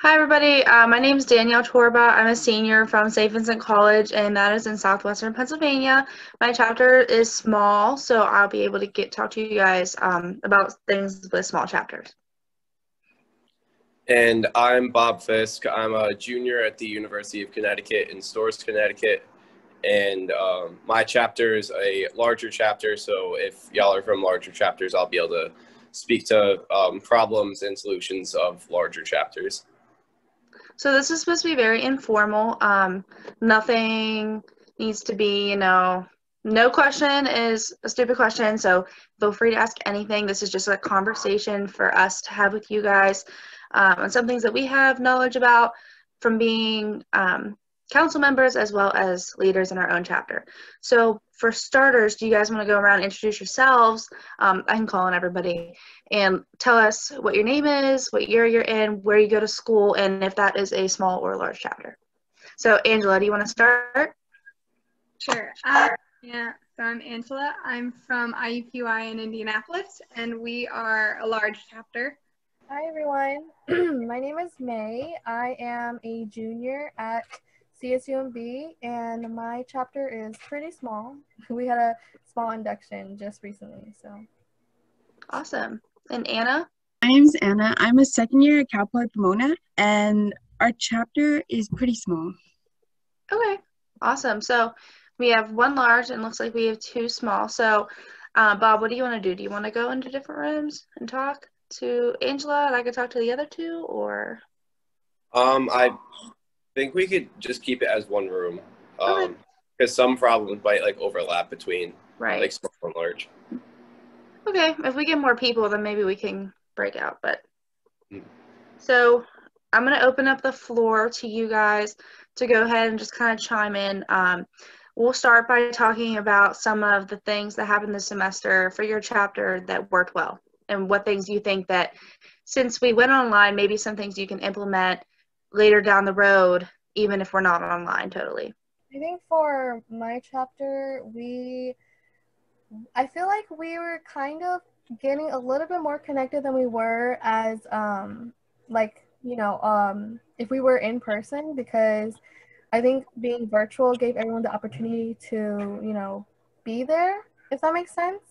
Hi, everybody. My name is Danielle Torba. I'm a senior from St. Vincent College, and that is in southwestern Pennsylvania. My chapter is small, so I'll be able to talk to you guys about things with small chapters. And I'm Bob Fisk. I'm a junior at the University of Connecticut in Storrs, Connecticut. And my chapter is a larger chapter, so if y'all are from larger chapters, I'll be able to speak to problems and solutions of larger chapters. So this is supposed to be very informal. Nothing needs to be, no question is a stupid question, so feel free to ask anything. This is just a conversation for us to have with you guys on some things that we have knowledge about from being council members as well as leaders in our own chapter. So for starters, do you guys want to go around and introduce yourselves? I can call on everybody and tell us what your name is, what year you're in, where you go to school, and if that is a small or large chapter. So Angela, do you want to start? Sure. Yeah, so I'm Angela. I'm from IUPUI in Indianapolis, and we are a large chapter. Hi, everyone. My name is May. I am a junior at CSUMB, and my chapter is pretty small. We had a small induction just recently, so. Awesome. And Anna? My name's Anna. I'm a second year at Cal Poly Pomona, and our chapter is pretty small. Okay, awesome. So we have one large and looks like we have two small. So Bob, what do you want to do? Do you want to go into different rooms and talk to Angela and I could talk to the other two, or? I think we could just keep it as one room. Okay. Because some problems might like overlap between right. small and large. Okay, if we get more people, then maybe we can break out. But So I'm going to open up the floor to you guys to go ahead and just kind of chime in. We'll start by talking about some of the things that happened this semester for your chapter that worked well, and what things you think that, since we went online, maybe some things you can implement later down the road, even if we're not online totally. I think for my chapter, I feel like we were kind of getting a little bit more connected than we were as, if we were in person, because I think being virtual gave everyone the opportunity to, be there, if that makes sense.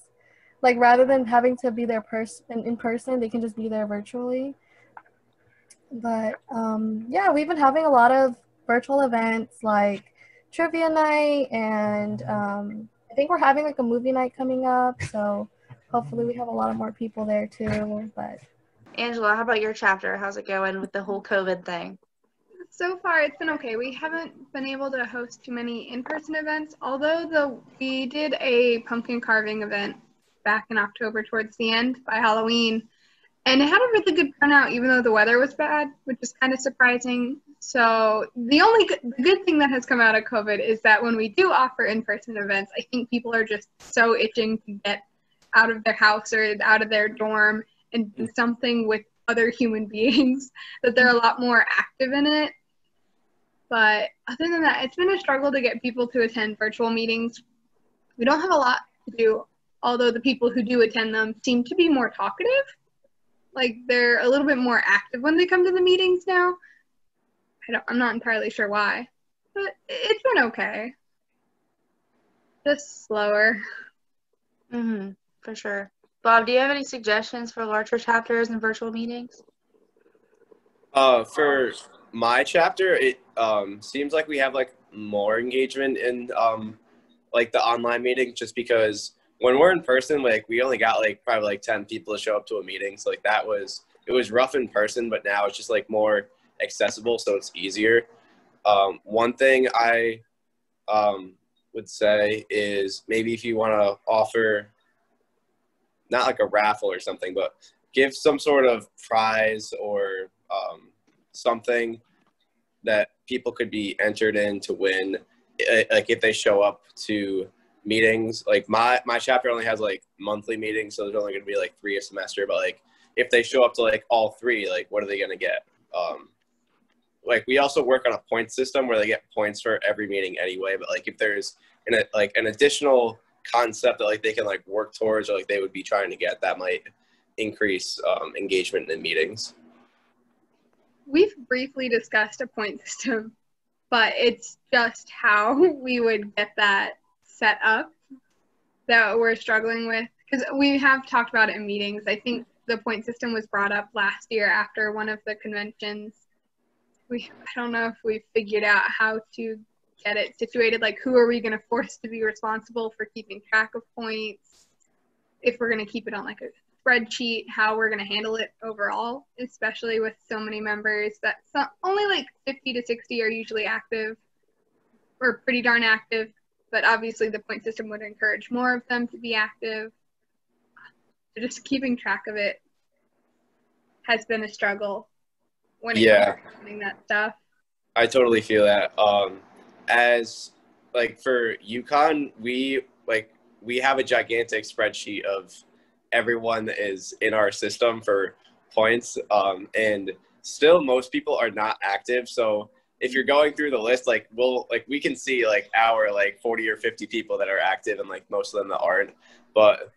Like, rather than having to be there in person, they can just be there virtually. But, yeah, we've been having a lot of virtual events, like trivia night, and I think we're having, like, a movie night coming up, so hopefully we have a lot of more people there, too. But Angela, how about your chapter? How's it going with the whole COVID thing? So far, it's been okay. We haven't been able to host too many in-person events, although we did a pumpkin carving event back in October towards the end by Halloween, and it had a really good turnout even though the weather was bad, which is kind of surprising. So the only good thing that has come out of COVID is that when we do offer in-person events, I think people are just so itching to get out of their house or out of their dorm and do something with other human beings that they're a lot more active in it. But other than that, it's been a struggle to get people to attend virtual meetings. We don't have a lot to do, although the people who do attend them seem to be more talkative. Like, they're a little bit more active when they come to the meetings now. I'm not entirely sure why, but it's been okay. Just slower. For sure. Bob, do you have any suggestions for larger chapters and virtual meetings? For my chapter, it seems like we have like more engagement in like the online meeting, just because when we're in person, like we only got like probably like 10 people to show up to a meeting. So like it was rough in person, but now it's just like more accessible, so it's easier. One thing I would say is maybe if you want to offer not like a raffle or something, but give some sort of prize or something that people could be entered in to win, like if they show up to meetings. Like my chapter only has like monthly meetings, so there's only going to be like 3 a semester, but like if they show up to like all 3, like what are they going to get? Like we also work on a point system where they get points for every meeting anyway, but like if there's an additional concept that like they can like work towards, or like they would be trying to get, that might increase engagement in meetings. we've briefly discussed a point system, but it's just how we would get that set up that we're struggling with. Because we have talked about it in meetings. I think the point system was brought up last year after one of the conventions. I don't know if we figured out how to get it situated. Like, who are we going to force to be responsible for keeping track of points? If we're going to keep it on like a spreadsheet, how we're going to handle it overall, especially with so many members that only like 50 to 60 are usually active or pretty darn active. But obviously the point system would encourage more of them to be active. So just keeping track of it has been a struggle when it comes to doing that stuff. I totally feel that. As like for UConn, we have a gigantic spreadsheet of everyone that is in our system for points, and still most people are not active. So if you're going through the list, we can see like our 40 or 50 people that are active and like most of them that aren't. But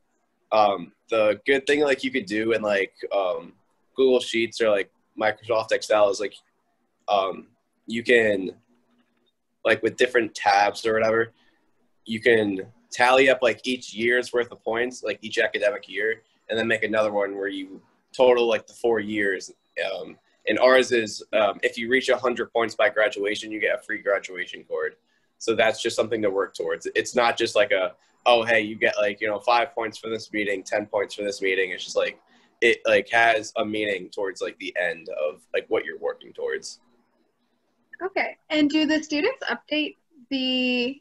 the good thing you could do in Google Sheets or like Microsoft Excel is you can with different tabs or whatever, you can tally up each year's worth of points, each academic year, and then make another one where you total the 4 years. And ours is if you reach 100 points by graduation, you get a free graduation cord. So that's just something to work towards. It's not just hey, you get 5 points for this meeting, 10 points for this meeting. It's just it has a meaning towards the end of what you're working towards. Okay. And do the students update the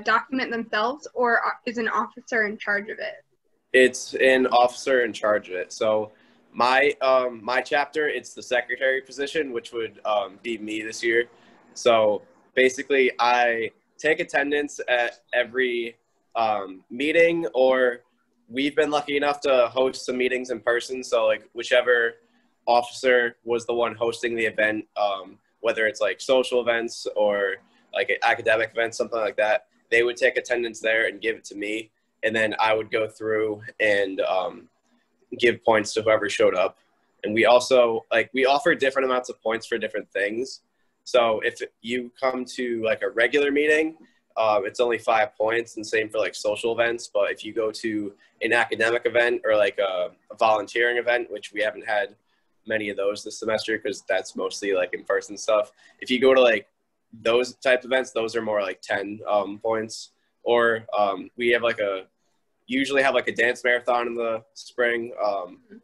document themselves, or is an officer in charge of it? It's an officer in charge of it. So my chapter, it's the secretary position, which would be me this year. So basically, I take attendance at every meeting, or we've been lucky enough to host some meetings in person. So whichever officer was the one hosting the event, whether it's social events or academic events, something like that, they would take attendance there and give it to me. And then I would go through and give points to whoever showed up. And we also, we offer different amounts of points for different things. So if you come to a regular meeting, it's only 5 points, and same for social events. But if you go to an academic event or a volunteering event, which we haven't had many of those this semester because that's mostly in-person stuff. If you go to those type of events, those are more 10 points. Or we have usually have a dance marathon in the spring,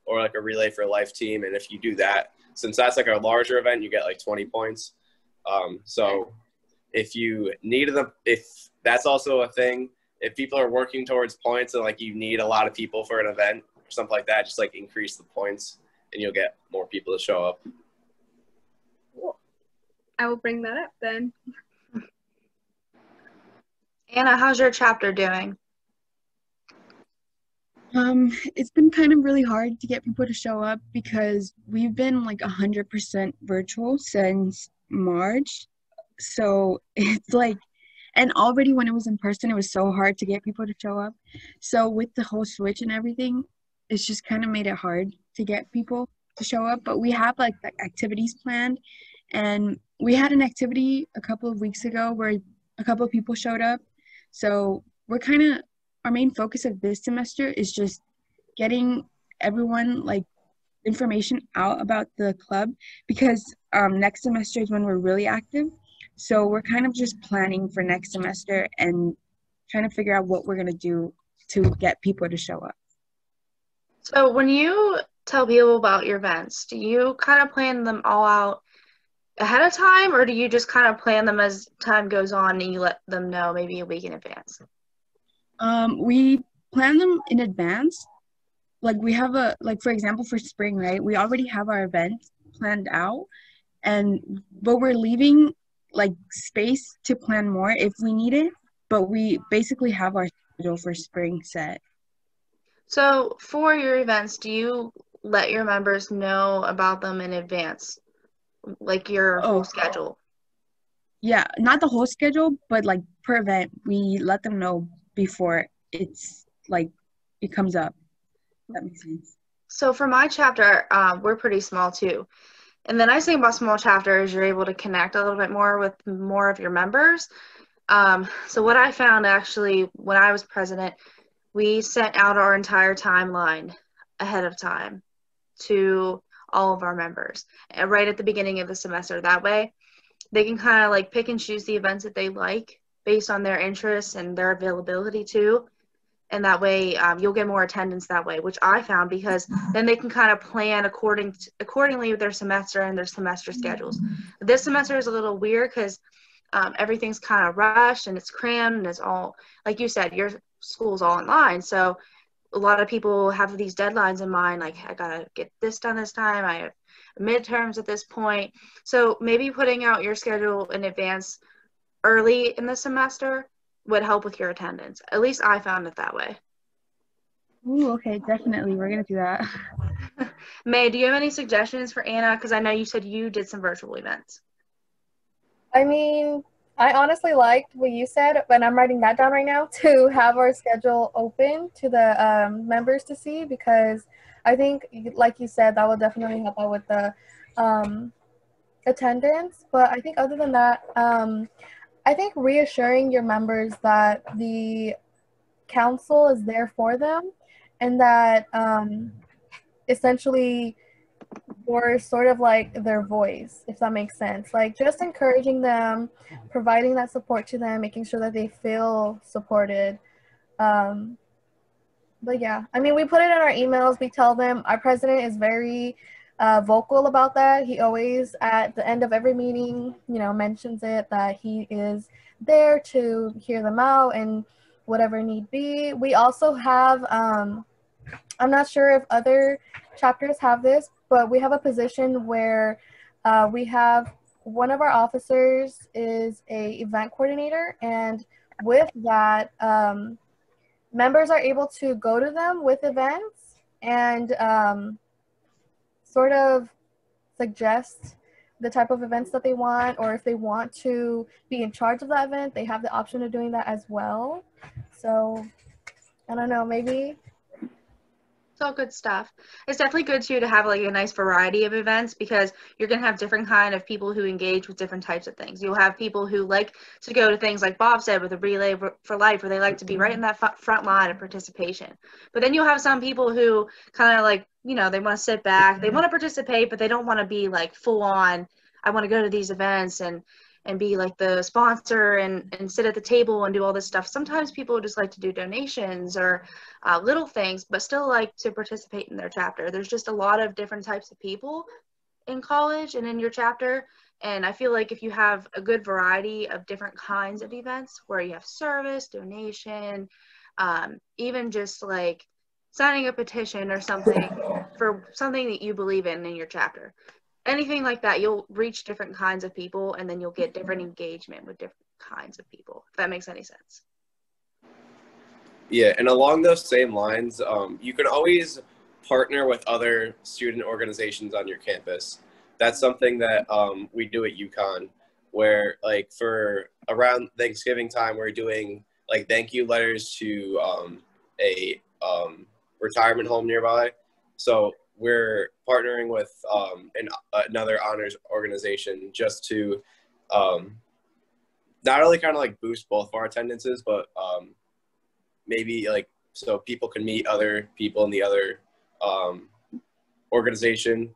or a relay for life team. And if you do that, since that's a larger event, you get 20 points. So if you need them, if that's also a thing, if people are working towards points and you need a lot of people for an event or something like that, just increase the points and you'll get more people to show up. Cool. I will bring that up then. Anna, how's your chapter doing? It's been kind of really hard to get people to show up because we've been 100% virtual since March. So it's and already when it was in person, it was so hard to get people to show up. So with the whole switch and everything, it's just kind of made it hard to get people to show up. But we have activities planned, and we had an activity a couple of weeks ago where a couple of people showed up. So our main focus of this semester is just getting everyone information out about the club, because next semester is when we're really active. So we're kind of just planning for next semester and trying to figure out what we're going to do to get people to show up. So when you tell people about your events, do you kind of plan them all out ahead of time, or do you just kind of plan them as time goes on and you let them know maybe a week in advance? We plan them in advance. We have for example, for spring, right? We already have our event planned out, but we're leaving space to plan more if we need it. But we basically have our schedule for spring set. So for your events, do you let your members know about them in advance? Your whole schedule? Yeah, not the whole schedule, but per event, we let them know before it's it comes up. That makes sense. So for my chapter, we're pretty small too. And the nice thing about small chapters is you're able to connect a little bit more with more of your members. So what I found actually when I was president, we sent out our entire timeline ahead of time to all of our members right at the beginning of the semester. That way they can kind of like pick and choose the events that they like based on their interests and their availability too. And that way you'll get more attendance that way, which I found, because then they can kind of plan accordingly with their semester and their semester schedules. This semester is a little weird because everything's kind of rushed and it's crammed and it's all, like you said, your school's all online. So a lot of people have these deadlines in mind, like I gotta get this done this time, I have midterms at this point. So maybe putting out your schedule in advance early in the semester would help with your attendance. At least I found it that way. Ooh, okay, definitely. We're gonna do that. May, do you have any suggestions for Anna? Because I know you said you did some virtual events. I mean, I honestly liked what you said, but I'm writing that down right now to have our schedule open to the members to see, because I think, like you said, that will definitely help out with the attendance. But I think other than that, I think reassuring your members that the council is there for them and that essentially you're sort of like their voice, if that makes sense. Like just encouraging them, providing that support to them, making sure that they feel supported. But yeah, I mean, we put it in our emails. We tell them. Our president is very vocal about that. He always, at the end of every meeting, mentions it, that he is there to hear them out and whatever need be. We also have, I'm not sure if other chapters have this, but we have a position where we have one of our officers is a event coordinator, and with that, members are able to go to them with events and sort of suggest the type of events that they want, or if they want to be in charge of that event, they have the option of doing that as well. So I don't know, maybe. It's all good stuff. It's definitely good too to have like a nice variety of events, because you're going to have different kind of people who engage with different types of things. You'll have people who like to go to things like Bob said with a Relay for Life, where they like to be right in that front line of participation. But then you'll have some people who kind of like, they want to sit back, they want to participate, but they don't want to be like full on, I want to go to these events and be like the sponsor and sit at the table and do all this stuff. Sometimes people just like to do donations or little things, but still like to participate in their chapter. There's just a lot of different types of people in college and in your chapter. And I feel like if you have a good variety of different kinds of events where you have service, donation, even just like signing a petition or something for something that you believe in your chapter, anything like that, you'll reach different kinds of people, and then you'll get different engagement with different kinds of people, if that makes any sense. Yeah, and along those same lines, you can always partner with other student organizations on your campus. That's something that we do at UConn, where like for around Thanksgiving time, we're doing like thank you letters to a retirement home nearby. So we're partnering with another honors organization just to not only kind of like boost both of our attendances, but maybe like so people can meet other people in the other organization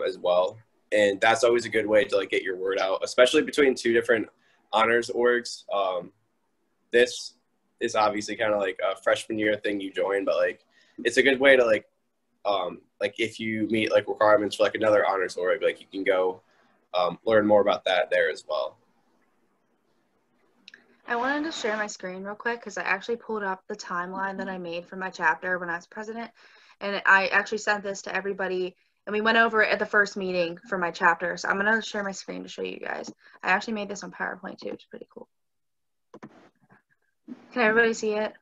as well. And that's always a good way to like get your word out, especially between two different honors orgs. This is obviously kind of like a freshman year thing you join, but like it's a good way to like if you meet like requirements for like another honors org, like you can go learn more about that there as well. I wanted to share my screen real quick because I actually pulled up the timeline that I made for my chapter when I was president, and I actually sent this to everybody, and we went over it at the first meeting for my chapter. So I'm going to share my screen to show you guys. I actually made this on PowerPoint too, which is pretty cool. Can everybody see it?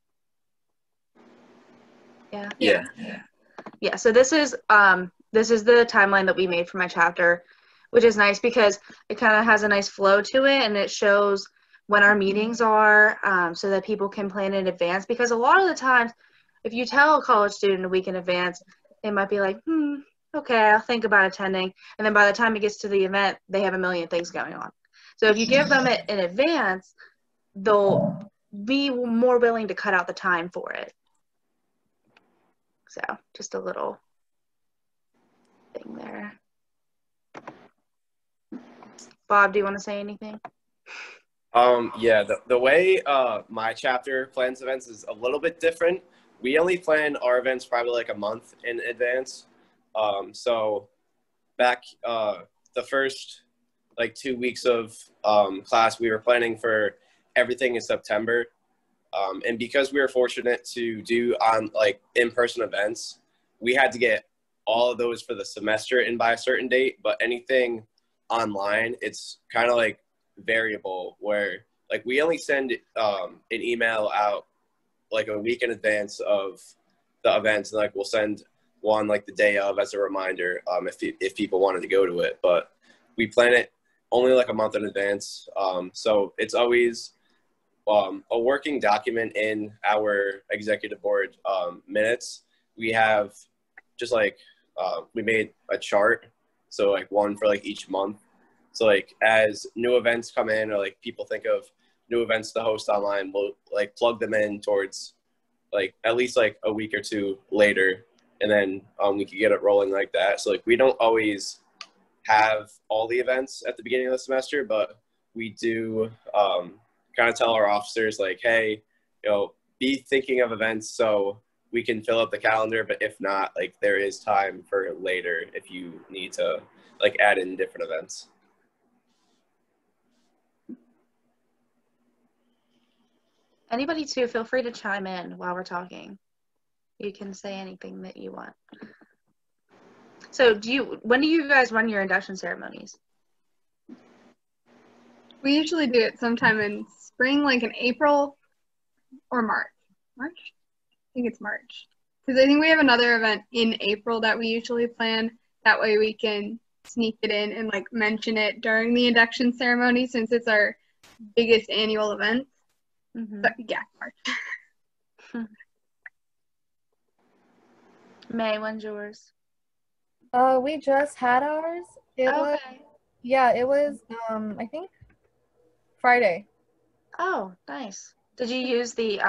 Yeah. So this is the timeline that we made for my chapter, which is nice because it kind of has a nice flow to it, and it shows when our meetings are, so that people can plan in advance. Because a lot of the times, if you tell a college student a week in advance, it might be like, okay, I'll think about attending. And then by the time it gets to the event, they have a million things going on. So if you give them it in advance, they'll be more willing to cut out the time for it. So just a little thing there. Bob, do you want to say anything? Yeah, the way my chapter plans events is a little bit different. We only plan our events probably like a month in advance. So back the first like 2 weeks of class, we were planning for everything in September. And because we were fortunate to do on like in-person events, we had to get all of those for the semester in by a certain date. But anything online, it's kind of like variable where like we only send an email out like a week in advance of the events, and like we'll send one like the day of as a reminder if people wanted to go to it. But we plan it only like a month in advance, so it's always a working document in our executive board minutes. We have just like we made a chart, so like one for like each month. So like as new events come in or like people think of new events to host online, we'll like plug them in towards like at least like a week or two later, and then we could get it rolling like that. So like we don't always have all the events at the beginning of the semester, but we do kind of tell our officers like, hey, be thinking of events so we can fill up the calendar. But if not, like there is time for later if you need to like add in different events. Anybody too, feel free to chime in while we're talking. You can say anything that you want. So when do you guys run your induction ceremonies? We usually do it sometime in spring, like in April or March. March? I think it's March. Because I think we have another event in April that we usually plan. That way we can sneak it in and like mention it during the induction ceremony since it's our biggest annual event. Mm-hmm. But yeah, March. May, when's yours? We just had ours. It was I think Friday. Oh, nice. Did you use the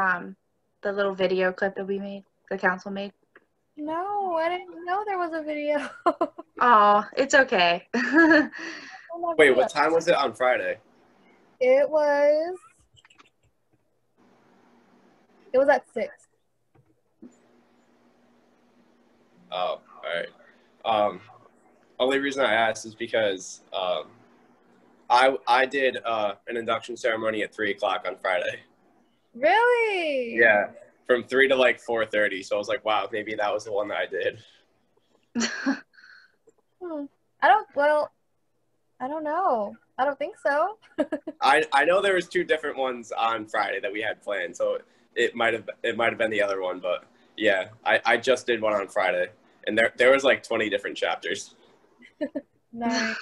little video clip that we made, the council made? No, I didn't know there was a video. Oh, it's okay. Wait, what time was it on Friday? It was at 6. Oh, all right. Only reason I asked is because I did an induction ceremony at 3:00 on Friday. Really? Yeah, from 3 to like 4:30. So I was like, wow, maybe that was the one that I did. I don't know. I don't think so. I know there was 2 different ones on Friday that we had planned, so it might have been the other one, but yeah, I just did one on Friday, and there was like 20 different chapters. Nice.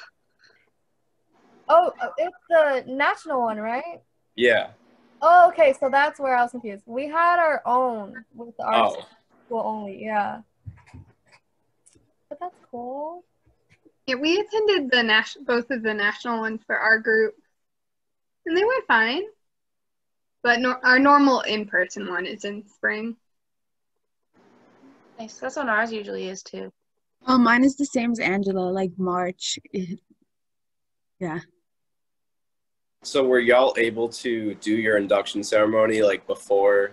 Oh, it's the national one, right? Yeah. Oh, okay, so that's where I was confused. We had our own with our school only, yeah. But that's cool. Yeah, we attended both of the national ones for our group, and they went fine. But our normal in-person one is in spring. Nice. That's what ours usually is too. Oh, mine is the same as Angela, like March. Yeah. So were y'all able to do your induction ceremony like before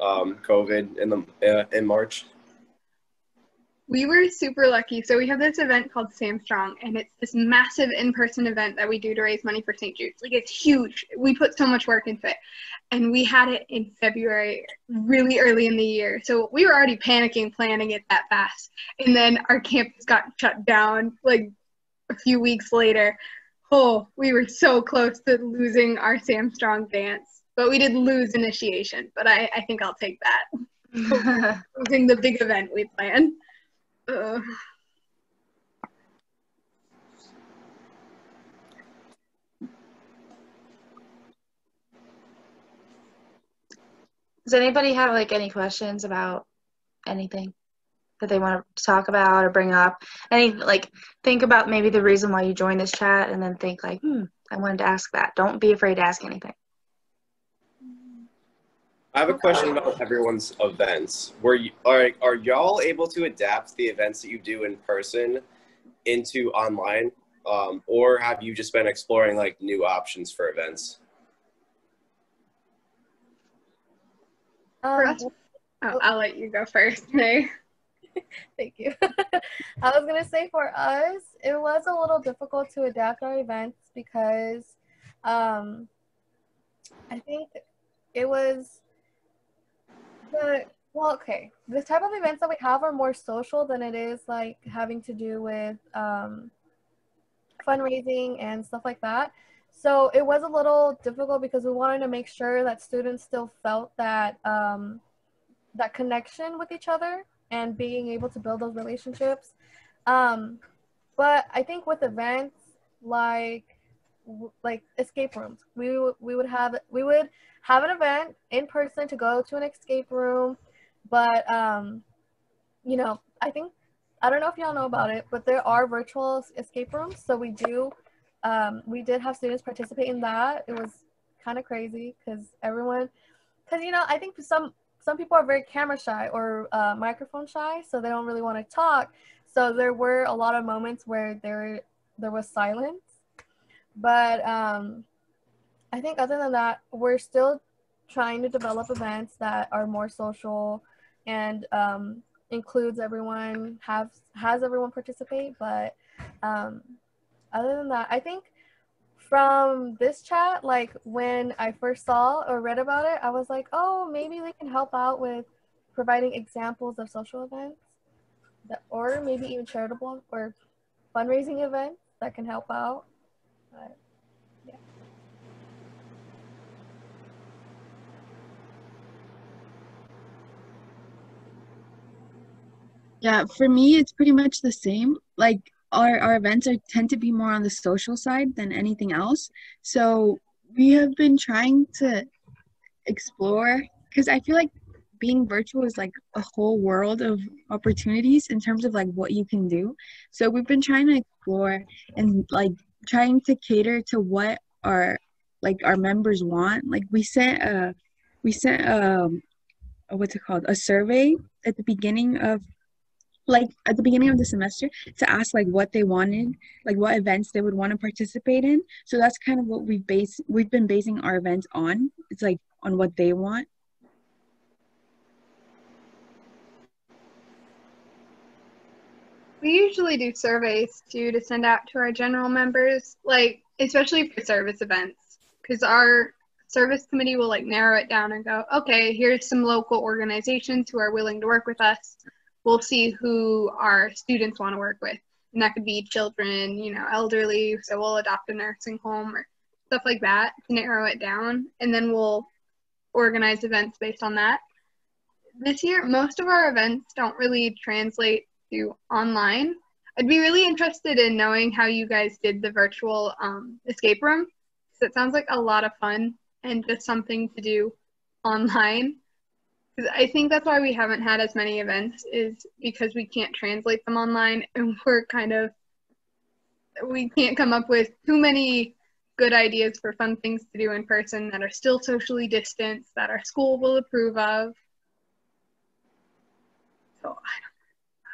COVID in March? We were super lucky. So we have this event called Sam Strong, and it's this massive in-person event that we do to raise money for St. Jude's. Like, it's huge. We put so much work into it. And we had it in February, really early in the year. So we were already panicking, planning it that fast. And then our campus got shut down like a few weeks later. Oh, we were so close to losing our Sam Strong dance. But we did lose initiation. But I think I'll take that. Losing the big event we planned. Does anybody have like any questions about anything? that they want to talk about or bring up. Any, like, think about maybe the reason why you joined this chat, and then think like, I wanted to ask that. Don't be afraid to ask anything. I have a question about everyone's events. Are y'all able to adapt the events that you do in person into online, or have you just been exploring like new options for events? For us, I'll let you go first, May. Thank you. I was gonna say for us, it was a little difficult to adapt our events because I think it was the type of events that we have are more social than it is like having to do with fundraising and stuff like that. So it was a little difficult because we wanted to make sure that students still felt that that connection with each other and being able to build those relationships. But I think with events like escape rooms, we would have an event in person to go to an escape room, but you know, I don't know if y'all know about it, but there are virtual escape rooms. So we did have students participate in that. It was kind of crazy because you know, I think some people are very camera shy or microphone shy, so they don't really want to talk. So there were a lot of moments where there was silence. But I think other than that, we're still trying to develop events that are more social and includes everyone, has everyone participate. But other than that, I think from this chat, like when I first saw or read about it, I was like, oh, maybe they can help out with providing examples of social events or maybe even charitable or fundraising events that can help out. But, yeah. Yeah, for me, it's pretty much the same. Like our events tend to be more on the social side than anything else. So we have been trying to explore because I feel like being virtual is like a whole world of opportunities in terms of like what you can do. So we've been trying to explore and like trying to cater to what our members want. Like we sent what's it called, a survey at the beginning of the semester to ask like what they wanted, like what events they would want to participate in. So that's kind of what we've been basing our events on. It's like on what they want. We usually do surveys too to send out to our general members, like especially for service events, because our service committee will like narrow it down and go, okay, here's some local organizations who are willing to work with us. We'll see who our students want to work with. And that could be children, you know, elderly, so we'll adopt a nursing home or stuff like that to narrow it down. And then we'll organize events based on that. This year, most of our events don't really translate to online. I'd be really interested in knowing how you guys did the virtual escape room. So it sounds like a lot of fun and just something to do online. I think that's why we haven't had as many events, is because we can't translate them online, and we can't come up with too many good ideas for fun things to do in person that are still socially distanced, that our school will approve of. So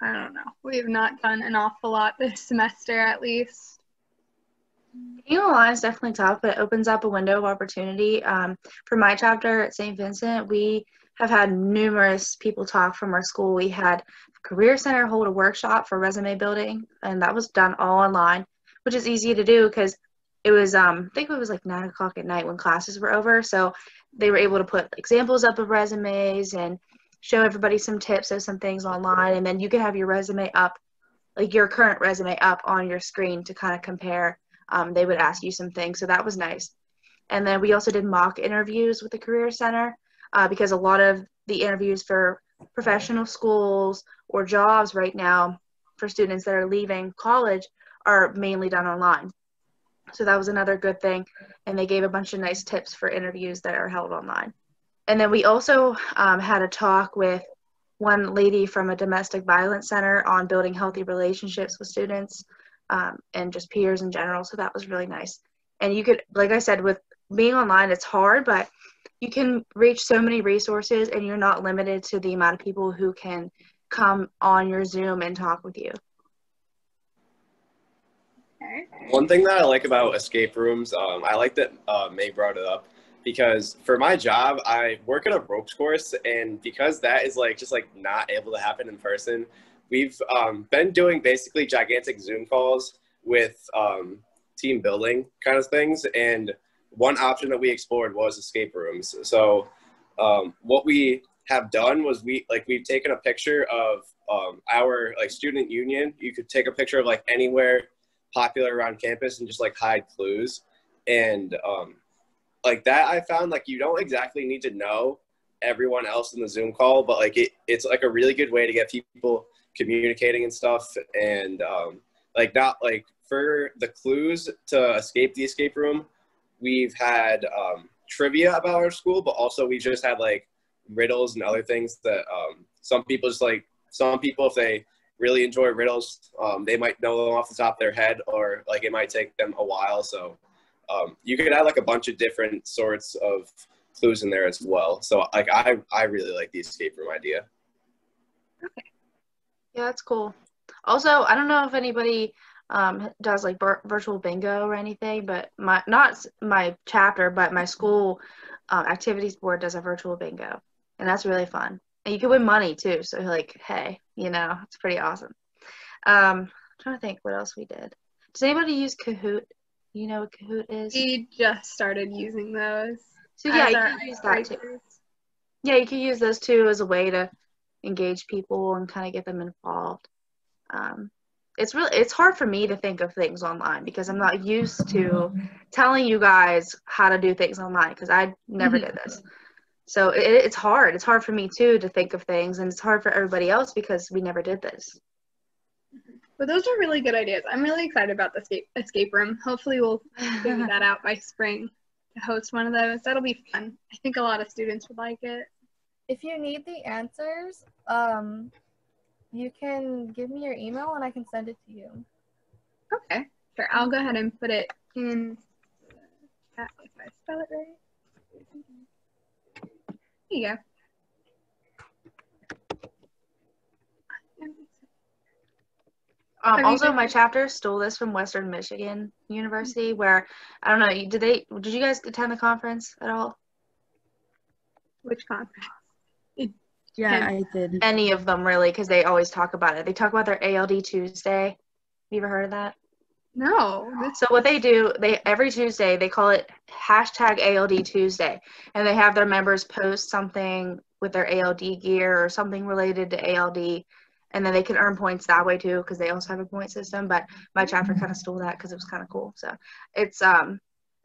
I don't know. We have not done an awful lot this semester, at least. Being online is definitely tough, but it opens up a window of opportunity. For my chapter at St. Vincent, we have had numerous people talk from our school. We had Career Center hold a workshop for resume building, and that was done all online, which is easy to do because it was, I think it was like 9 o'clock at night when classes were over. So they were able to put examples up of resumes and show everybody some tips of some things online. And then you could have your resume up, like your current resume up on your screen to kind of compare. They would ask you some things. So that was nice. And then we also did mock interviews with the Career Center because a lot of the interviews for professional schools or jobs right now for students that are leaving college are mainly done online. So that was another good thing. And they gave a bunch of nice tips for interviews that are held online. And then we also had a talk with one lady from a domestic violence center on building healthy relationships with students and just peers in general. So that was really nice. And you could, like I said, with being online, it's hard, but you can reach so many resources and you're not limited to the amount of people who can come on your Zoom and talk with you. One thing that I like about escape rooms, I like that May brought it up, because for my job, I work at a ropes course, and because that is like just like not able to happen in person, we've been doing basically gigantic Zoom calls with team building kind of things, and one option that we explored was escape rooms. So what we have done was we've taken a picture of our like student union. You could take a picture of like anywhere popular around campus and just like hide clues, and like that I found like you don't exactly need to know everyone else in the Zoom call, but like it's like a really good way to get people communicating and stuff. And like not like for the clues to escape the escape room, we've had trivia about our school, but also we just had like riddles and other things that some people if they really enjoy riddles, they might know them off the top of their head, or like it might take them a while. So you could add like a bunch of different sorts of clues in there as well. So like I really like the escape room idea. Okay. Yeah, that's cool. Also, I don't know if anybody does like virtual bingo or anything, but not my chapter, but my school activities board does a virtual bingo, and that's really fun. And you can win money too. So like, hey, it's pretty awesome. I'm trying to think what else we did. Does anybody use Kahoot? You know what Kahoot is? We just started using those. So yeah, you can use that too. Yeah, you can use those too as a way to engage people and kind of get them involved. It's hard for me to think of things online because I'm not used to telling you guys how to do things online because I never did this. So it's hard. It's hard for me too to think of things, and it's hard for everybody else because we never did this. But those are really good ideas. I'm really excited about the escape room. Hopefully we'll figure that out by spring to host one of those. That'll be fun. I think a lot of students would like it. If you need the answers, you can give me your email and I can send it to you. Okay, sure. I'll go ahead and put it in chat if I spell it right. There you go. Also, my chapter stole this from Western Michigan University, where I don't know. Did you guys attend the conference at all? Which conference? Yeah, I did. Any of them really, because they always talk about it. They talk about their ALD Tuesday. Have you ever heard of that? No. So what they do, every Tuesday they call it #ALD Tuesday, and they have their members post something with their ALD gear or something related to ALD, and then they can earn points that way too because they also have a point system. But my chapter kind of stole that because it was kind of cool. So it's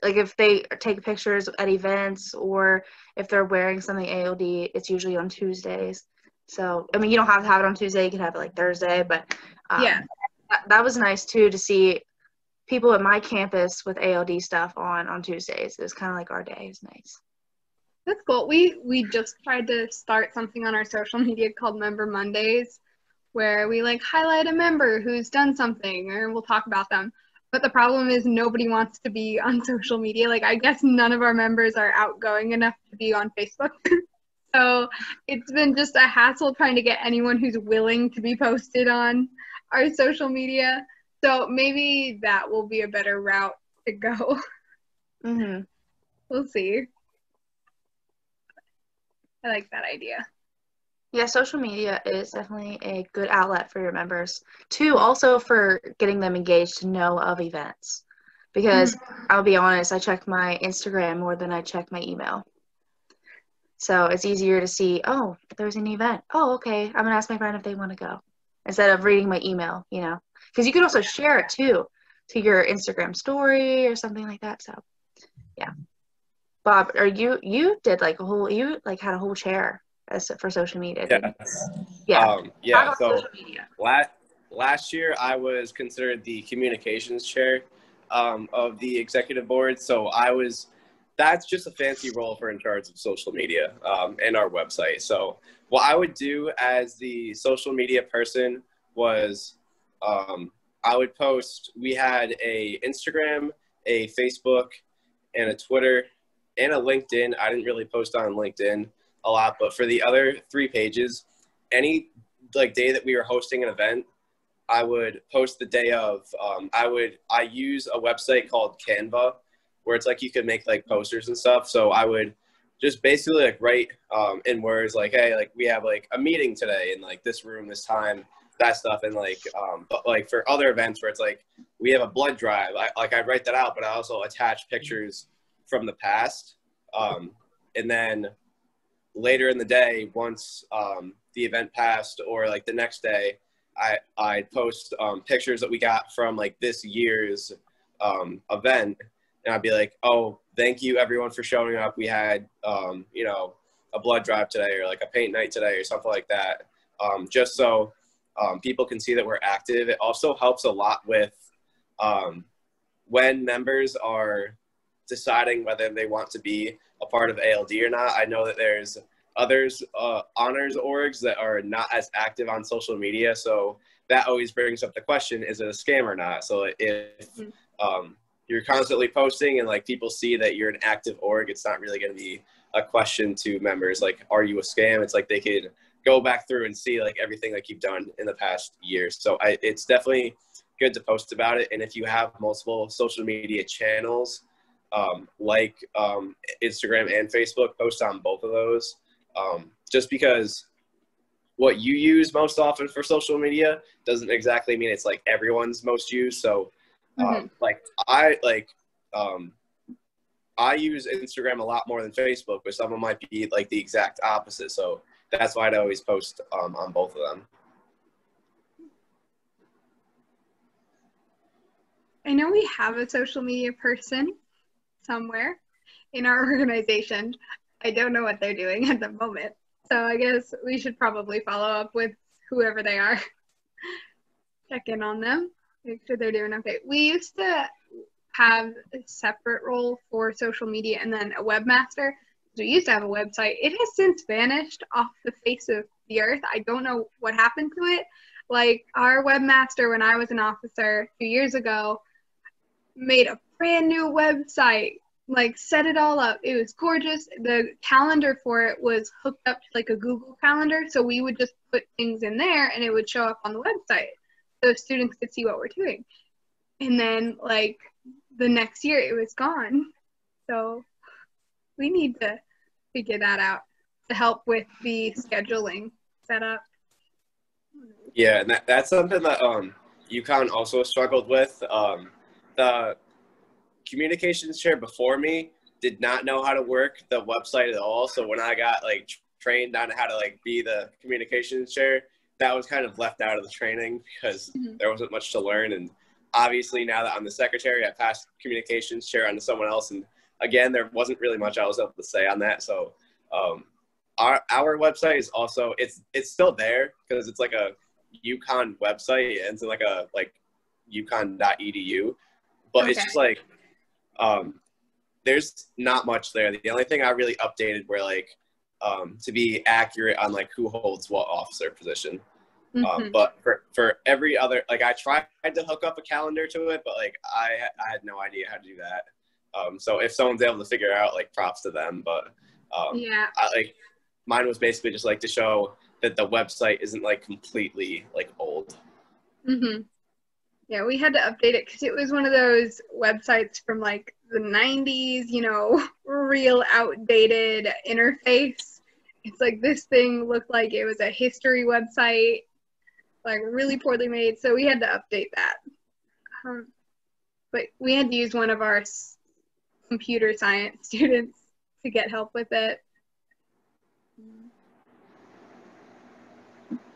like if they take pictures at events or if they're wearing something ALD, it's usually on Tuesdays. So I mean, you don't have to have it on Tuesday; you can have it like Thursday. But yeah, that was nice too to see people at my campus with ALD stuff on Tuesdays. It was kind of like our day. It's nice. That's cool. We just tried to start something on our social media called Member Mondays, where we like highlight a member who's done something, or we'll talk about them. But the problem is nobody wants to be on social media. Like I guess none of our members are outgoing enough to be on Facebook. So it's been just a hassle trying to get anyone who's willing to be posted on our social media. So maybe that will be a better route to go. Mm-hmm. We'll see. I like that idea. Yeah, social media is definitely a good outlet for your members. Too, also for getting them engaged to know of events. Because I'll be honest, I check my Instagram more than I check my email. So it's easier to see, oh, there's an event. Oh, okay, I'm going to ask my friend if they want to go. Instead of reading my email, Because you can also share it too to your Instagram story or something like that. So, yeah. Bob, you did like had a whole chair for social media, didn't you? Yeah. Yeah. So social media. Last year I was considered the communications chair of the executive board. So I was that's just a fancy role for in charge of social media and our website. So what I would do as the social media person was I would post, we had a Instagram, a Facebook, and a Twitter, and a LinkedIn. I didn't really post on LinkedIn a lot, but for the other 3 pages, any like day that we were hosting an event, I would post the day of. I use a website called Canva, where it's like you could make like posters and stuff. So I would just basically like write in words like, hey, like we have like a meeting today in like this room, this time, that stuff. And like, but like for other events where it's like we have a blood drive, I write that out, but I also attach pictures from the past. And then later in the day, once the event passed, or like the next day, I'd post pictures that we got from like this year's event, and I'd be like, oh, thank you everyone for showing up. We had, you know, a blood drive today, or like a paint night today, or something like that. Just so people can see that we're active. It also helps a lot with when members are deciding whether they want to be a part of ALD or not. I know that there's others honors orgs that are not as active on social media, so that always brings up the question, is it a scam or not? So if you're constantly posting and like people see that you're an active org, it's not really going to be a question to members like, are you a scam? It's like they could go back through and see like everything like you've done in the past years. So it's definitely good to post about it. And if you have multiple social media channels, like Instagram and Facebook, post on both of those. Just because what you use most often for social media doesn't exactly mean it's like everyone's most used. So like I use Instagram a lot more than Facebook, but someone might be like the exact opposite. So that's why I'd always post on both of them. I know we have a social media person somewhere in our organization. I don't know what they're doing at the moment. So I guess we should probably follow up with whoever they are. Check in on them, make sure they're doing okay. We used to have a separate role for social media and then a webmaster. We used to have a website. It has since vanished off the face of the earth. I don't know what happened to it. Like our webmaster, when I was an officer a few years ago, made a brand new website, like set it all up. It was gorgeous. The calendar for it was hooked up to like a Google calendar. So we would just put things in there and it would show up on the website. So students could see what we're doing. And then like the next year it was gone. So we need to figure that out to help with the scheduling setup. Yeah, and that's something that UConn also struggled with. The communications chair before me did not know how to work the website at all. So when I got like trained on how to like be the communications chair, that was kind of left out of the training because there wasn't much to learn. And obviously now that I'm the secretary, I passed communications chair on to someone else. And again, there wasn't really much I was able to say on that. So our website is also, it's still there because it's like a UConn website and it's like a UConn.edu. But It's just like, there's not much there. The only thing I really updated were like, to be accurate on like who holds what officer position. But for every other, like I tried to hook up a calendar to it, but like I had no idea how to do that. So if someone's able to figure it out, like props to them. But mine was basically just like to show that the website isn't like completely like old. Yeah, we had to update it because it was one of those websites from like the 90s, you know, real outdated interface. It's like this thing looked like it was a history website, like really poorly made. So we had to update that. But we had to use one of our computer science students to get help with it.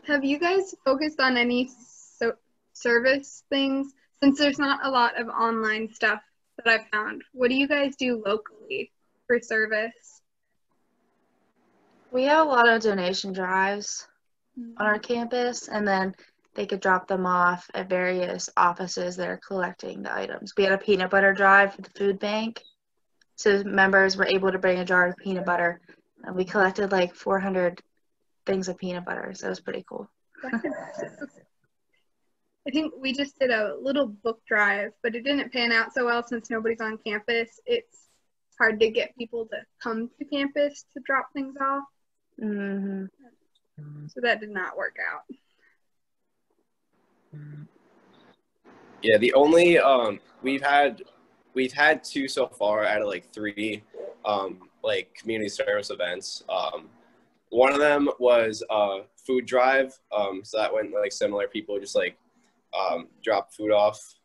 Have you guys focused on any service things? Since there's not a lot of online stuff that I've found, what do you guys do locally for service? We have a lot of donation drives on our campus, and then they could drop them off at various offices that are collecting the items. We had a peanut butter drive for the food bank. So members were able to bring a jar of peanut butter. And we collected like 400 things of peanut butter, so it was pretty cool. That's impressive. I think we just did a little book drive, but it didn't pan out so well since nobody's on campus. It's hard to get people to come to campus to drop things off. Mm-hmm. So that did not work out. Yeah, the only we've had 2 so far out of like 3 like community service events. One of them was a food drive, so that went like similar. People just like drop food off,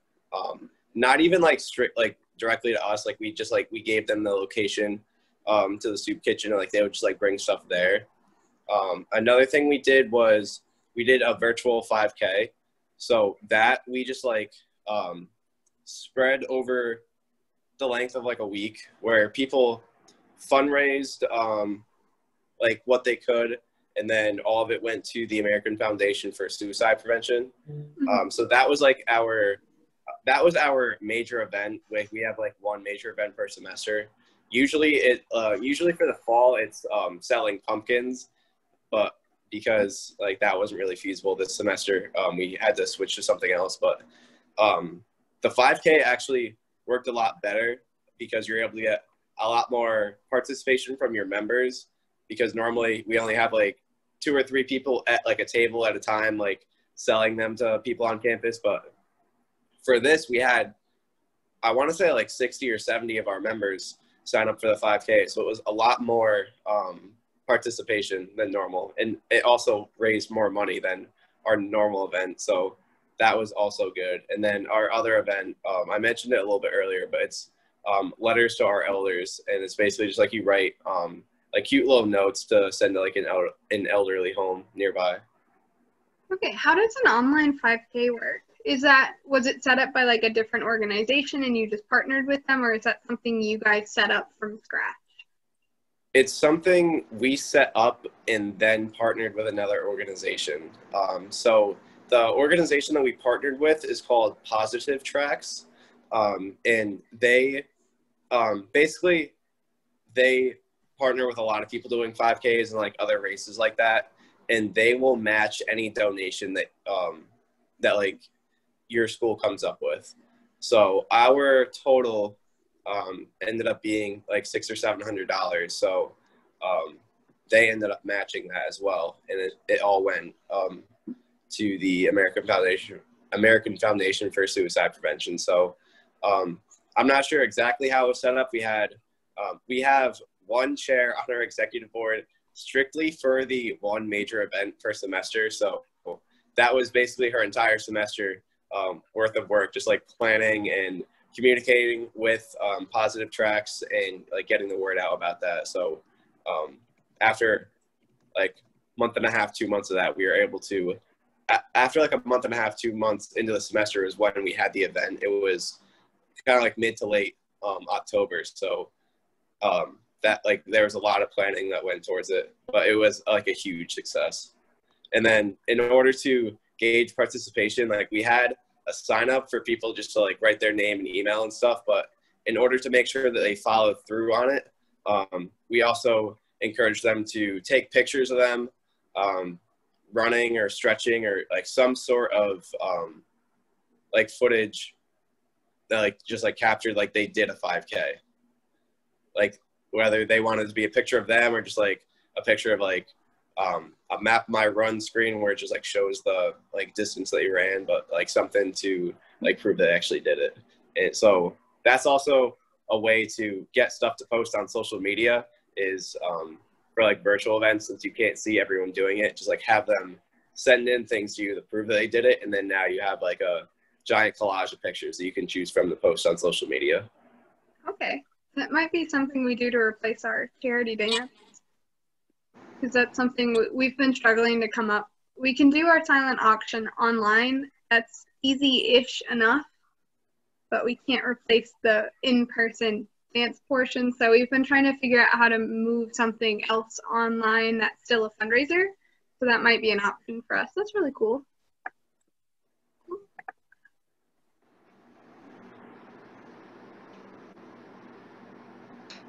not even like strict like directly to us. Like we gave them the location to the soup kitchen, and like they would just like bring stuff there. Another thing we did was we did a virtual 5K. So that we just like spread over the length of like a week, where people fundraised like what they could, and then all of it went to the American Foundation for Suicide Prevention. So that was like our major event. Like we have like one major event per semester. Usually for the fall it's selling pumpkins, but because like that wasn't really feasible this semester, we had to switch to something else. But the 5K actually worked a lot better because you're able to get a lot more participation from your members, because normally we only have like 2 or 3 people at like a table at a time, like selling them to people on campus. But for this, we had, I want to say like 60 or 70 of our members sign up for the 5K. So it was a lot more participation than normal. And it also raised more money than our normal event. So that was also good. And then our other event, I mentioned it a little bit earlier, but it's letters to our elders. And it's basically just like you write like cute little notes to send to like an elderly home nearby. Okay, how does an online 5K work? Was it set up by like a different organization and you just partnered with them, or is that something you guys set up from scratch? It's something we set up and then partnered with another organization. So the organization that we partnered with is called Positive Tracks. And they basically, they partner with a lot of people doing 5Ks and like other races like that. And they will match any donation that that like your school comes up with. So our total ended up being like $600 or $700. So they ended up matching that as well, and it all went to the American Foundation for Suicide Prevention. So I'm not sure exactly how it was set up. We have one chair on our executive board strictly for the one major event per semester. So that was basically her entire semester worth of work, just like planning and communicating with Positive Tracks and like getting the word out about that. So after like month and a half, 2 months of that, we were able to, after like a month and a half, 2 months into the semester is when we had the event. It was kind of like mid to late October. So that like there was a lot of planning that went towards it, but it was like a huge success. And then in order to gauge participation, like we had a sign up for people just to like write their name and email and stuff. But in order to make sure that they followed through on it, we also encouraged them to take pictures of them running or stretching or like some sort of like footage that like just like captured like they did a 5K. Like whether they wanted to be a picture of them or just like a picture of like a map my run screen where it just like shows the like distance that you ran, but like something to like prove they actually did it. And so that's also a way to get stuff to post on social media is for like virtual events, since you can't see everyone doing it, just like have them send in things to you to prove that they did it. And then now you have like a giant collage of pictures that you can choose from to post on social media. Okay, that might be something we do to replace our charity dance, because that's something we've been struggling to come up. We can do our silent auction online. That's easy-ish enough, but we can't replace the in-person dance portion. So we've been trying to figure out how to move something else online that's still a fundraiser. So that might be an option for us. That's really cool.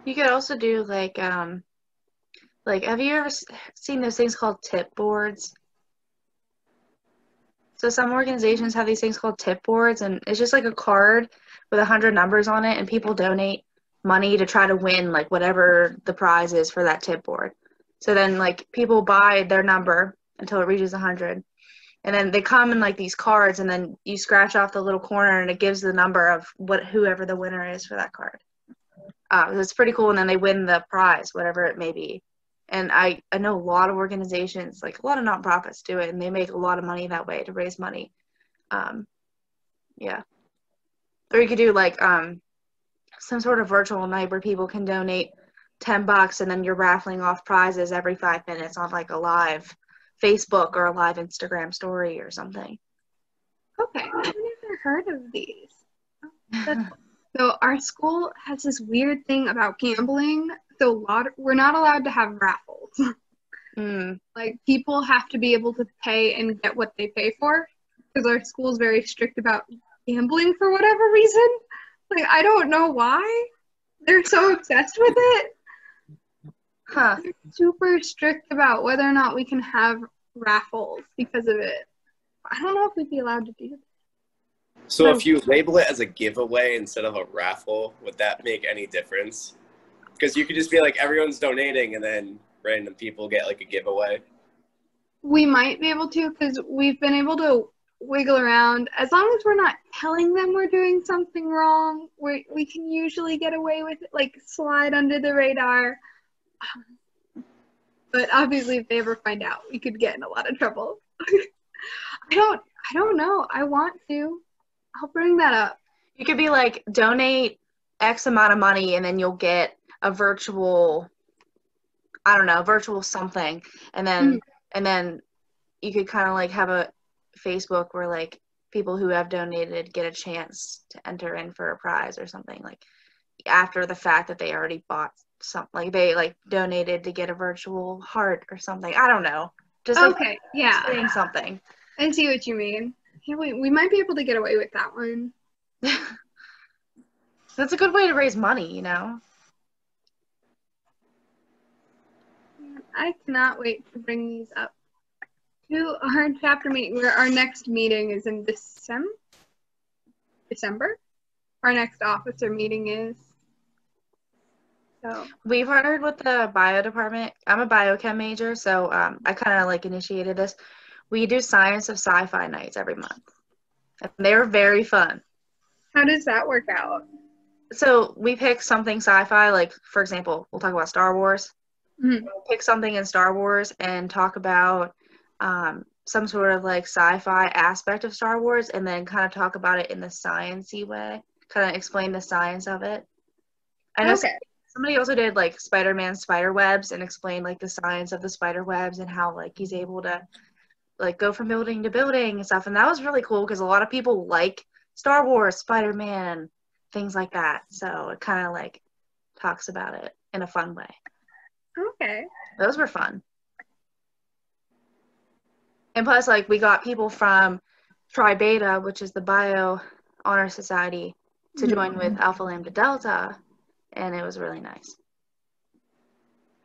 You could also do like have you ever seen those things called tip boards? So some organizations have these things called tip boards, and it's just like a card with 100 numbers on it, and people donate money to try to win like whatever the prize is for that tip board. So then like people buy their number until it reaches 100, and then they come in like these cards, and then you scratch off the little corner, and it gives the number of whoever the winner is for that card. It's pretty cool, and then they win the prize, whatever it may be. And I know a lot of organizations, like a lot of nonprofits do it, and they make a lot of money that way to raise money. Yeah. Or you could do like some sort of virtual night where people can donate $10 and then you're raffling off prizes every 5 minutes on like a live Facebook or a live Instagram story or something. Okay, I've never heard of these. So our school has this weird thing about gambling. So we're not allowed to have raffles. Like people have to be able to pay and get what they pay for, because our school is very strict about gambling for whatever reason. Like I don't know why. They're so obsessed with it. Huh. They're super strict about whether or not we can have raffles because of it. I don't know if we'd be allowed to do that. So if you label it as a giveaway instead of a raffle, would that make any difference? Because you could just be like, everyone's donating, and then random people get like a giveaway. We might be able to, because we've been able to wiggle around. As long as we're not telling them we're doing something wrong, we can usually get away with it, like slide under the radar. But obviously, if they ever find out, we could get in a lot of trouble. I don't know. I want to. I'll bring that up. You could be like, donate X amount of money, and then you'll get a virtual, I don't know, virtual something. And then you could kind of like have a Facebook where like people who have donated get a chance to enter in for a prize or something, like after the fact that they already bought something, like they like donated to get a virtual heart or something. I don't know. Just like okay, yeah, saying something. I see what you mean. Yeah, we might be able to get away with that one. That's a good way to raise money, you know? I cannot wait to bring these up to our chapter meeting, where our next meeting is in December. Our next officer meeting is. So we partnered with the bio department. I'm a biochem major, so I kind of like initiated this. We do science of sci-fi nights every month, and they're very fun. How does that work out? So we pick something sci-fi, like for example, we'll talk about Star Wars. Mm-hmm. We'll pick something in Star Wars and talk about some sort of like sci-fi aspect of Star Wars, and then kind of talk about it in the science-y way, kind of explain the science of it. I know somebody also did like Spider-Man spider webs and explained like the science of the spider webs and how like he's able to like go from building to building and stuff, and that was really cool because a lot of people like Star Wars, Spider-Man, things like that. So it kind of like talks about it in a fun way. Okay. Those were fun. And plus, like, we got people from Tri Beta, which is the Bio Honor Society, to join with Alpha Lambda Delta, and it was really nice.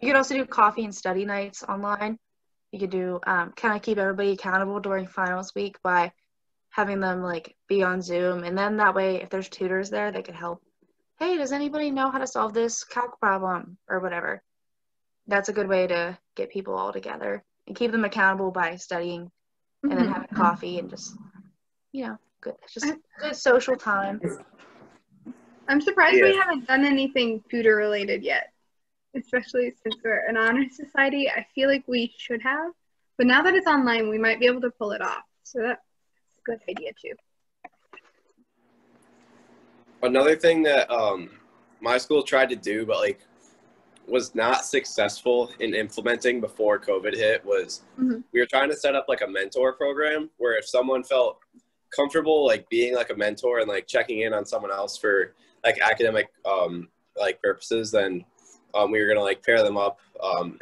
You could also do coffee and study nights online. You could do kind of keep everybody accountable during finals week by having them like be on Zoom, and then that way if there's tutors there, they could help. Hey, does anybody know how to solve this calc problem or whatever? That's a good way to get people all together and keep them accountable by studying and then having coffee and just, you know, good. It's just good social time. I'm surprised we haven't done anything tutor related yet, especially since we're an honor society. I feel like we should have, but now that it's online, we might be able to pull it off. So that's a good idea too. Another thing that my school tried to do, but like was not successful in implementing before COVID hit, was we were trying to set up like a mentor program where if someone felt comfortable like being like a mentor and like checking in on someone else for like academic like purposes, then we were gonna like pair them up,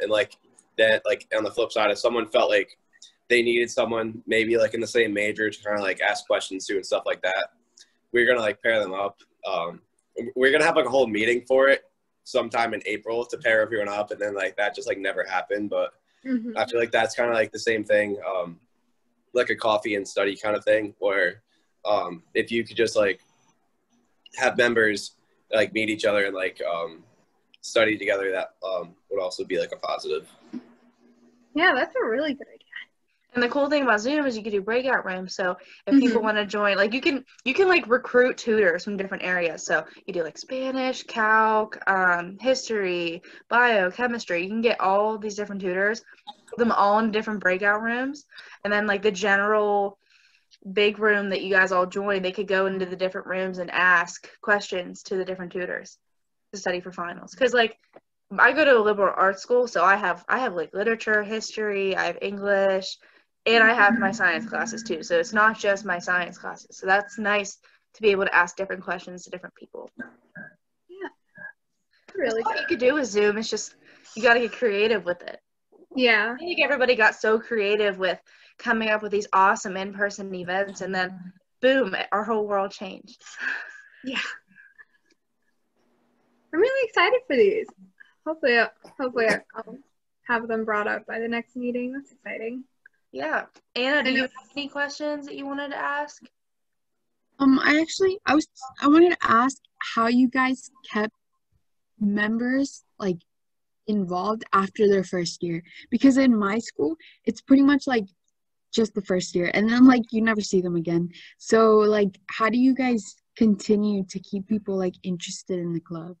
and like that, like on the flip side, if someone felt like they needed someone maybe like in the same major to kind of like ask questions to and stuff like that, we were gonna like pair them up. We're gonna have like a whole meeting for it, sometime in April to pair everyone up, and then like that just like never happened. But I feel like that's kind of like the same thing, like a coffee and study kind of thing, where if you could just like have members like meet each other and like study together, that would also be like a positive. Yeah, that's a really good idea. And the cool thing about Zoom is you can do breakout rooms. So if people want to join, like you can like recruit tutors from different areas. So you do like Spanish, Calc, history, bio, chemistry. You can get all these different tutors, put them all in different breakout rooms, and then like the general big room that you guys all join, they could go into the different rooms and ask questions to the different tutors to study for finals. Because like I go to a liberal arts school, so I have like literature, history, I have English, and I have my science classes too. So it's not just my science classes. So that's nice to be able to ask different questions to different people. Yeah, really What good. you could do with Zoom is just you got to get creative with it. Yeah. I think everybody got so creative with coming up with these awesome in-person events, and then boom, our whole world changed. Yeah. I'm really excited for these. Hopefully I'll have them brought up by the next meeting. That's exciting. Yeah. Anna, do you have any questions that you wanted to ask? I wanted to ask how you guys kept members like involved after their first year, because in my school it's pretty much like just the first year and then like you never see them again. So like how do you guys continue to keep people like interested in the club?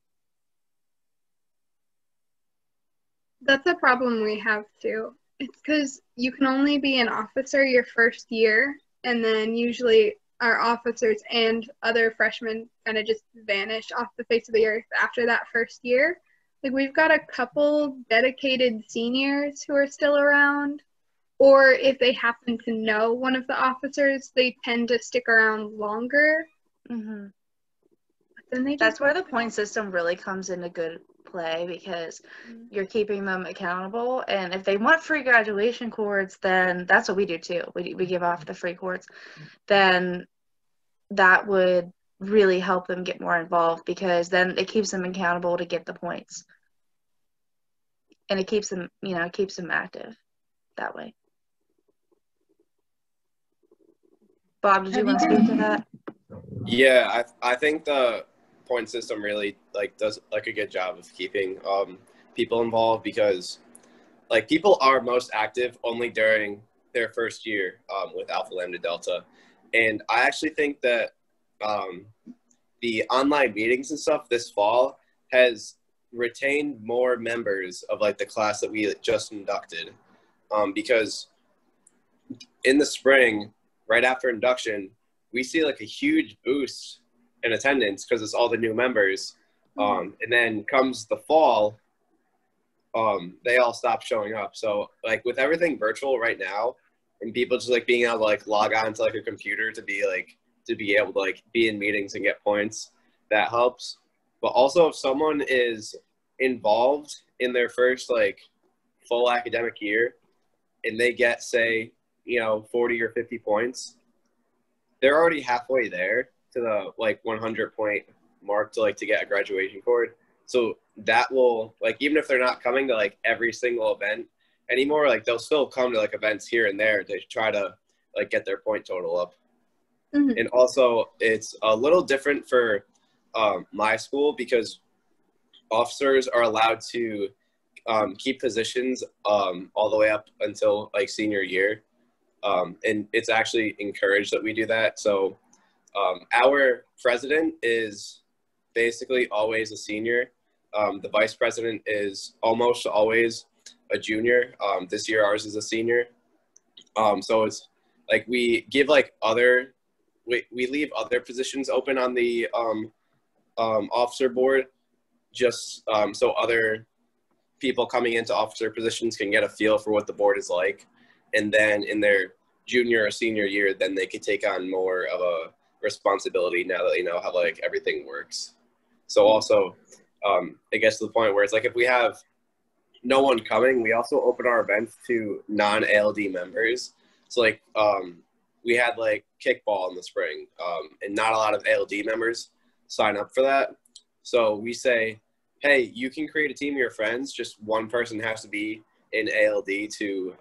That's a problem we have too. It's because you can only be an officer your first year, and then usually our officers and other freshmen kind of just vanish off the face of the earth after that first year. Like we've got a couple dedicated seniors who are still around, or if they happen to know one of the officers, they tend to stick around longer. Mm-hmm. But then they That's where the point system really comes into good play, because you're keeping them accountable, and if they want free graduation cords, then that's what we do too. We give off the free cords. Then that would really help them get more involved, because then it keeps them accountable to get the points, and it keeps them active that way. Bob, did you want to speak to that? Yeah, I think the point system really like does like a good job of keeping people involved, because like people are most active only during their first year with Alpha Lambda Delta, and I actually think that the online meetings and stuff this fall has retained more members of like the class that we just inducted, because in the spring right after induction we see like a huge boost in attendance because it's all the new members. And then comes the fall, they all stop showing up. So like with everything virtual right now, and people just like being able to like log on to like a computer to be able to like be in meetings and get points, that helps. But also if someone is involved in their first like full academic year and they get say 40 or 50 points, they're already halfway there to the like 100 point mark to get a graduation cord. So that will like, even if they're not coming to like every single event anymore, like they'll still come to like events here and there to try to like get their point total up. And also it's a little different for my school, because officers are allowed to keep positions all the way up until like senior year. And it's actually encouraged that we do that. So our president is basically always a senior. The vice president is almost always a junior. This year ours is a senior. So it's like we give like we leave other positions open on the officer board, just so other people coming into officer positions can get a feel for what the board is like. And then in their junior or senior year, then they could take on more of a responsibility now that they know how like everything works. So also, it gets to the point where it's like if we have no one coming, we also open our events to non-ALD members. So like we had like kickball in the spring, and not a lot of ALD members sign up for that. So we say, hey, you can create a team of your friends, just one person has to be in ALD to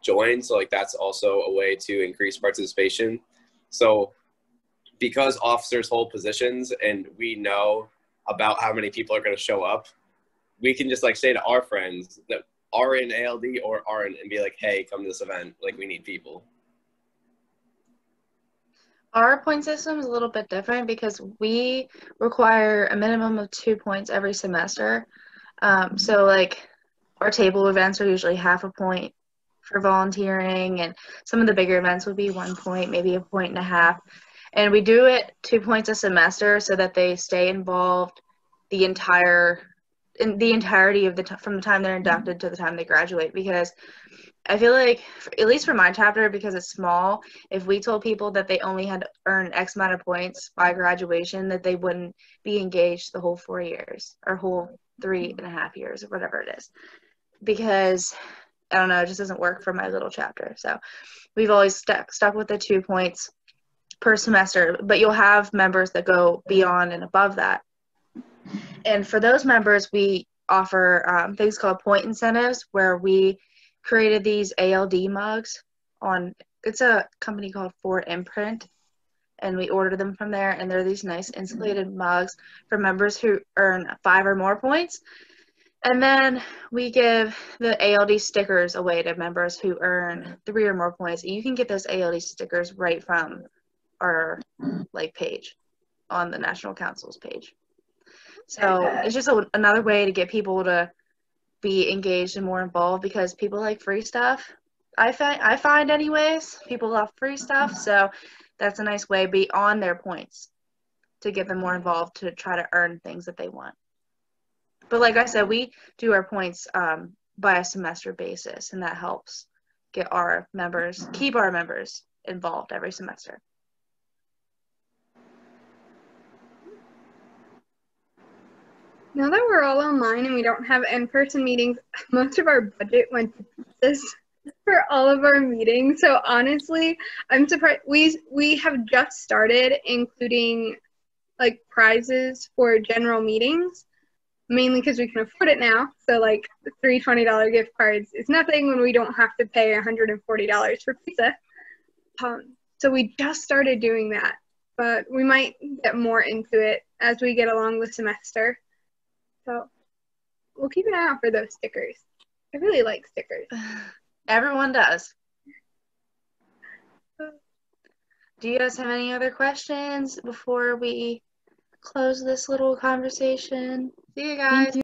join. So like that's also a way to increase participation. So because officers hold positions and we know about how many people are going to show up, we can just like say to our friends that are in ALD or aren't and be like, hey, come to this event. Like, we need people. Our point system is a little bit different because we require a minimum of 2 points every semester. So like our table events are usually half a point for volunteering, and some of the bigger events would be 1 point, maybe a point and a half. And we do it 2 points a semester so that they stay involved in the entirety of from the time they're inducted to the time they graduate, because I feel like, at least for my chapter, because it's small, if we told people that they only had to earn X amount of points by graduation, that they wouldn't be engaged the whole 4 years or whole 3.5 years or whatever it is. Because, I don't know, it just doesn't work for my little chapter. So we've always stuck with the 2 points per semester, but you'll have members that go beyond and above that. And for those members, we offer things called point incentives, where we created these ALD mugs it's a company called Ford Imprint, and we ordered them from there, and they're these nice insulated mugs for members who earn 5 or more points. And then we give the ALD stickers away to members who earn 3 or more points. You can get those ALD stickers right from our page on the National Council's page. So it's just another way to get people to be engaged and more involved, because people like free stuff. I find anyways, people love free stuff, so that's a nice way beyond their points to get them more involved, to try to earn things that they want. But like I said, we do our points by a semester basis, and that helps keep our members involved every semester. Now that we're all online and we don't have in-person meetings, most of our budget went to pizzas for all of our meetings. So honestly, I'm surprised. We have just started including prizes for general meetings, mainly because we can afford it now. So $3 $20 gift cards is nothing when we don't have to pay $140 for pizza. So we just started doing that, but we might get more into it as we get along the semester. So we'll keep an eye out for those stickers. I really like stickers. Everyone does. Do you guys have any other questions before we close this little conversation? See you guys.